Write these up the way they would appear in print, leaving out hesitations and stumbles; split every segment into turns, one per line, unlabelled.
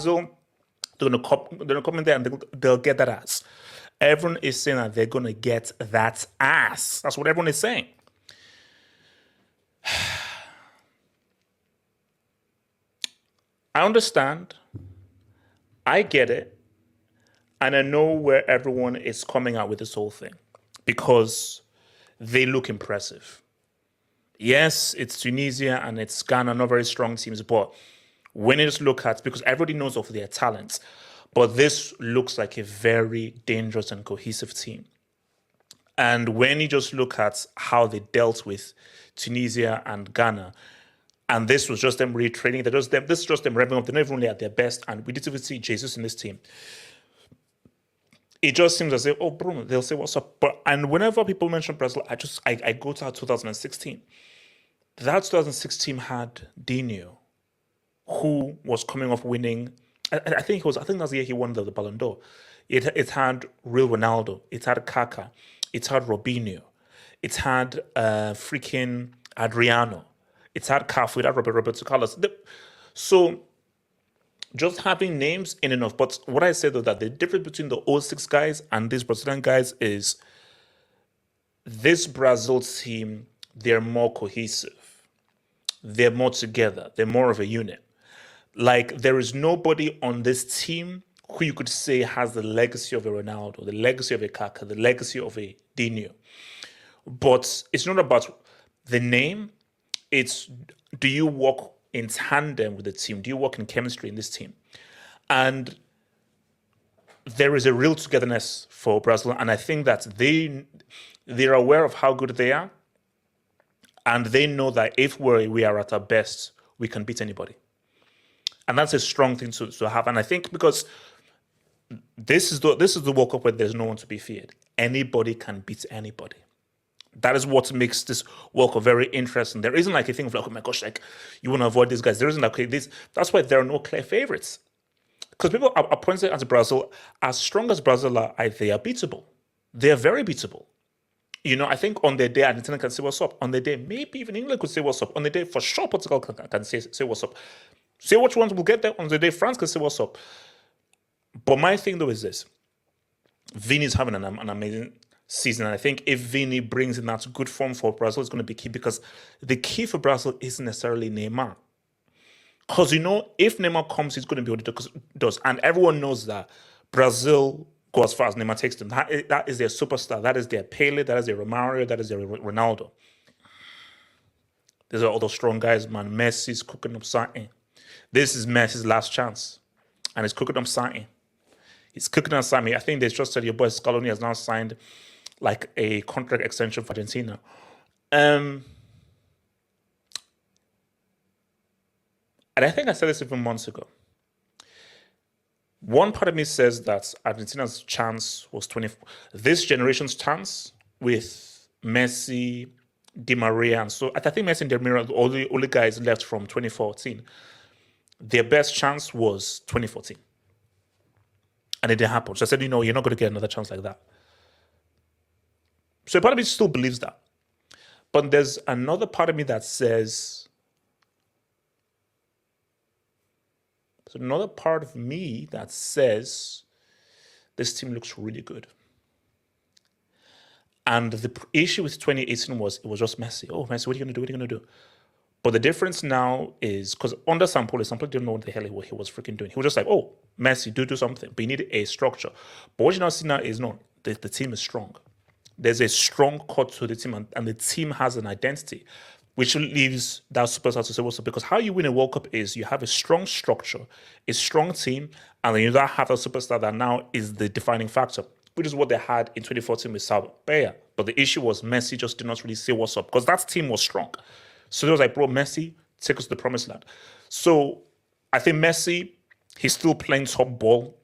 Brazil, they're gonna come in there and they'll get that ass. Everyone is saying that they're gonna get that ass. That's what everyone is saying. I understand. I get it. And I know where everyone is coming out with this whole thing because they look impressive. Yes, it's Tunisia and it's Ghana, not very strong teams, but when you just look at, because everybody knows of their talents, but this looks like a very dangerous and cohesive team. And when you just look at how they dealt with Tunisia and Ghana, and this was just them retraining, this is just them revving up, they're not even really at their best, and we didn't even see Jesus in this team. It just seems as if, oh, Bruno, they'll say, what's up? And whenever people mention Brazil, I go to 2016. That 2016 had Dino, who was coming off winning. I think that's the year he won the Ballon d'Or. It had real Ronaldo. It had Kaká. It had Robinho. It had freaking Adriano. It had Cafu. It had Roberto Carlos. So just having names in enough. But what I said though, that the difference between the 06 guys and these Brazilian guys is this Brazil team, they're more cohesive. They're more together. They're more of a unit. Like, there is nobody on this team who you could say has the legacy of a Ronaldo, the legacy of a Kaká, the legacy of a Dino. But it's not about the name. It's, do you work in tandem with the team? Do you work in chemistry in this team? And there is a real togetherness for Brazil. And I think that they're aware of how good they are. And they know that if we are at our best, we can beat anybody. And that's a strong thing to have. And I think because this is the World Cup where there's no one to be feared. Anybody can beat anybody. That is what makes this World Cup very interesting. There isn't like a thing of like, oh my gosh, like you want to avoid these guys. There isn't like, okay, this. That's why there are no clear favorites. Because people are pointing at Brazil, as strong as Brazil are, they are beatable. They are very beatable. You know, I think on their day, Argentina can say what's up. On their day, maybe even England could say what's up. On the day, for sure, Portugal can say what's up. Say which ones will get there. On the day, France can say what's up. But my thing, though, is this. Vini's having an amazing season. And I think if Vini brings in that good form for Brazil, it's going to be key. Because the key for Brazil isn't necessarily Neymar. Because, you know, if Neymar comes, he's going to be able to do. And everyone knows that Brazil go as far as Neymar takes them. That is their superstar. That is their Pele. That is their Romario. That is their Ronaldo. These are all those strong guys, man. Messi's cooking up something. This is Messi's last chance. And he's cooking up something. He's cooking up something. I think they just said your boy Scaloni has now signed like a contract extension for Argentina. And I think I said this even months ago. One part of me says that Argentina's chance was 20. This generation's chance with Messi, Di Maria, and so I think Messi and Di Maria are the only guys left from 2014. Their best chance was 2014. And it didn't happen. So I said, you know, you're not going to get another chance like that. So a part of me still believes that. But there's another part of me that says, there's another part of me that says this team looks really good. And the issue with 2018 was, it was just Messi. Oh, Messi, what are you going to do? What are you going to do? But the difference now is, because under Sampoli didn't know what the hell he was freaking doing. He was just like, oh, Messi, do something. But you need a structure. But what you now see now is, no, the team is strong. There's a strong cut to the team, and the team has an identity, which leaves that superstar to say what's up. Because how you win a World Cup is you have a strong structure, a strong team, and then you don't have a superstar that now is the defining factor, which is what they had in 2014 with Salva Pereira. But the issue was Messi just did not really say what's up, because that team was strong. So they was like, bro, Messi, take us to the promised land. So I think Messi, he's still playing top ball.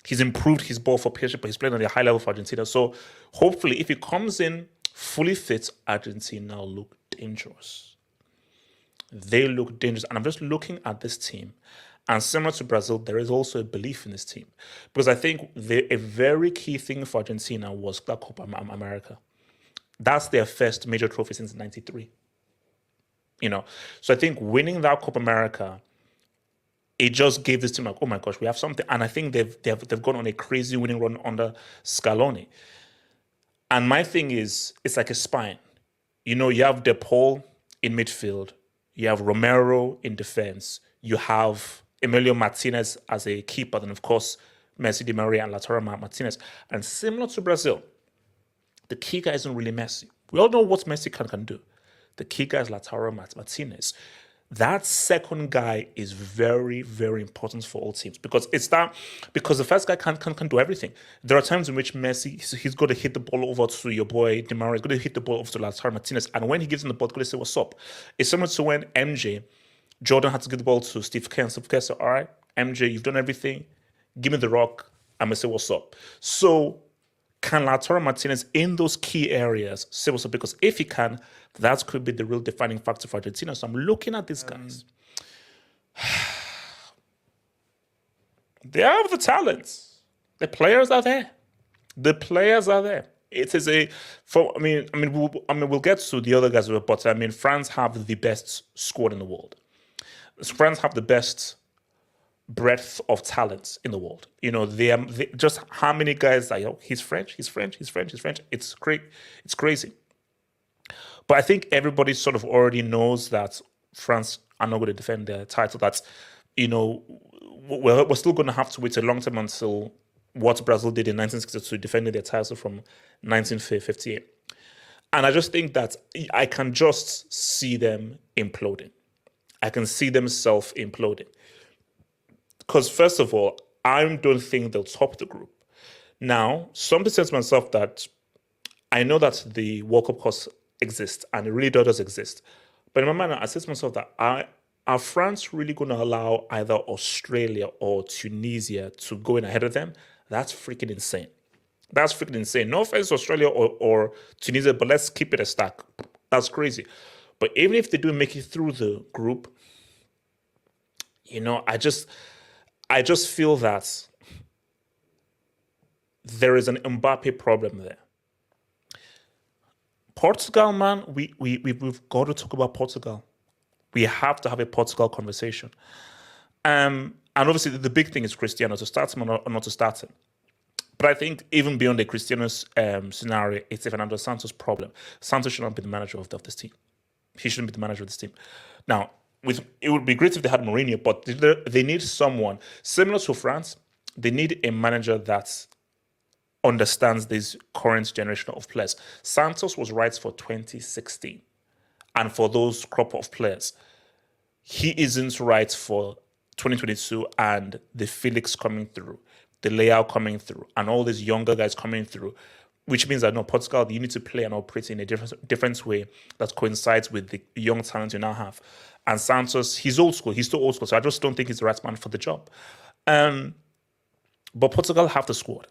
He's improved his ball for PSG, but he's playing at a high level for Argentina. So hopefully, if he comes in fully fit, Argentina look dangerous. They look dangerous. And I'm just looking at this team. And similar to Brazil, there is also a belief in this team. Because I think a very key thing for Argentina was that Copa America. That's their first major trophy since '93. You know, so I think winning that Copa America it just gave this team like, oh my gosh, we have something. And I think they've gone on a crazy winning run under Scaloni. And my thing is, it's like a spine. You have De Paul in midfield, you have Romero in defense, you have Emilio Martinez as a keeper, then of course Messi, Di Maria, and Lautaro Martinez. And similar to Brazil, the key guy isn't really Messi. We all know what Messi can do. The key guy is Lautaro Martinez. That second guy is very, very important for all teams because the first guy can do everything. There are times in which Messi, he's got to hit the ball over to your boy Di Maria, he's going to hit the ball over to Lautaro Martinez, and when he gives him the ball, he's going to say, what's up? It's similar to when Jordan had to give the ball to Steve Kerr, and Steve Kerr said, all right, MJ, you've done everything, give me the rock, I'm going to say, what's up? So can Lautaro Martinez in those key areas say what's up? Because if he can, that could be the real defining factor for Argentina. So I'm looking at these guys. They have the talents. The players are there. The players are there. It is we'll get to the other guys, but France have the best squad in the world. France have the best breadth of talents in the world. They just how many guys are, he's French. It's great. It's crazy. But I think everybody sort of already knows that France are not going to defend their title. That's, we're still going to have to wait a long time until what Brazil did in 1962, defending their title from 1958. And I just think that I can just see them imploding. I can see them self-imploding. Because first of all, I don't think they'll top the group. Now, something says to myself that I know that the World Cup cost exists, and it really does exist. But in my mind, I say to myself that are France really going to allow either Australia or Tunisia to go in ahead of them? That's freaking insane. That's freaking insane. No offense to Australia or Tunisia, but let's keep it a stack. That's crazy. But even if they do make it through the group, I just feel that there is an Mbappe problem there. Portugal, man, we've got to talk about Portugal. We have to have a Portugal conversation. And obviously, the big thing is Cristiano, to start him or not to start him. But I think even beyond the Cristiano scenario, it's a Fernando Santos problem. Santos should not be the manager of this team. He shouldn't be the manager of this team. Now, it would be great if they had Mourinho, but they need someone similar to France. They need a manager that understands this current generation of players. Santos was right for 2016, and for those crop of players, he isn't right for 2022 and the Felix coming through, the Leao coming through, and all these younger guys coming through. Which means that Portugal, you need to play and operate in a different way that coincides with the young talent you now have. And Santos, he's old school. He's still old school. So I just don't think he's the right man for the job. But Portugal have the squad.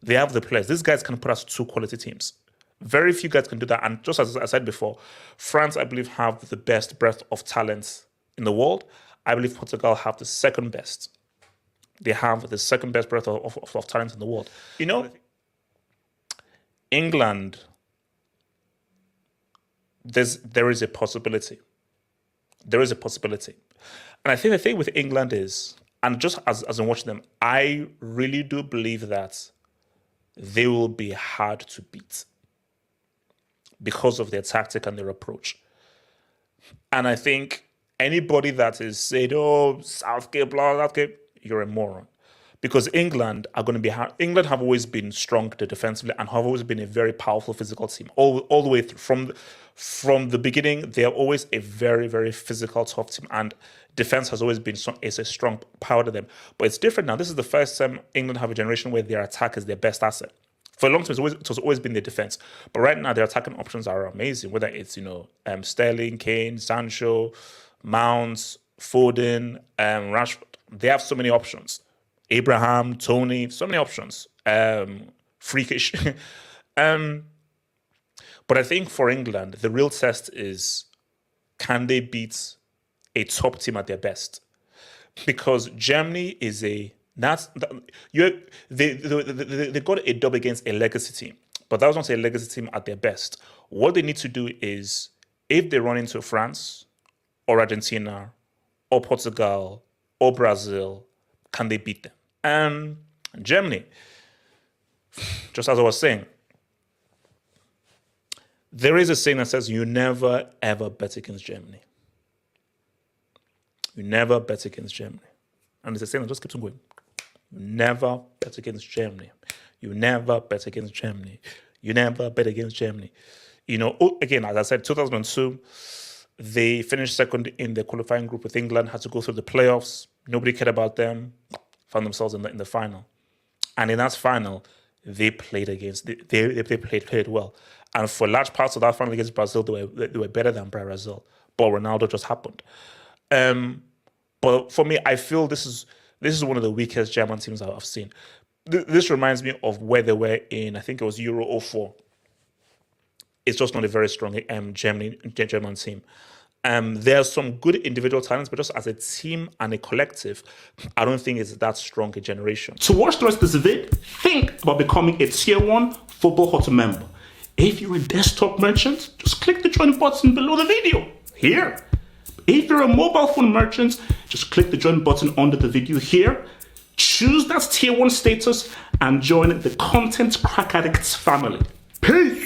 They have the players. These guys can put us two quality teams. Very few guys can do that. And just as I said before, France, I believe, have the best breadth of talent in the world. I believe Portugal have the second best. They have the second best breadth of talent in the world. England, there is a possibility. There is a possibility. And I think the thing with England is, and just as I'm watching them, I really do believe that they will be hard to beat because of their tactic and their approach. And I think anybody that is saying, oh, Southgate, you're a moron. Because England are going to be hard. England have always been strong defensively and have always been a very powerful physical team. All the way through. From the beginning, they are always a very, very physical, tough team. And defense has always been a strong power to them. But it's different now. This is the first time England have a generation where their attack is their best asset. For a long time, it has always been their defense. But right now, their attacking options are amazing. Whether it's, Sterling, Kane, Sancho, Mount, Foden, Rashford. They have so many options. Abraham, Tony, so many options. Freakish. But I think for England, the real test is, can they beat a top team at their best? Because Germany is they got a dub against a legacy team, but that was not a legacy team at their best. What they need to do is, if they run into France or Argentina or Portugal or Brazil, can they beat them? And Germany, just as I was saying, there is a saying that says you never ever bet against Germany. You never bet against Germany. And it's a saying that just keeps on going. You never bet against Germany. You never bet against Germany. You never bet against Germany. You know, again, as I said, 2002, they finished second in the qualifying group with England, had to go through the playoffs. Nobody cared about them, found themselves in the final. And in that final, they played played well. And for large parts of that final against Brazil, they were better than Brazil. But Ronaldo just happened. But for me, I feel this is one of the weakest German teams I've seen. This reminds me of where they were in, I think it was Euro 2004. It's just not a very strong German team. There's some good individual talents, but just as a team and a collective, I don't think it's that strong a generation.
To watch the rest of this vid, think about becoming a Tier 1 Football Hut member. If you're a desktop merchant, just click the join button below the video, here. If you're a mobile phone merchant, just click the join button under the video here. Choose that Tier 1 status and join the Content Crack Addicts family. Peace!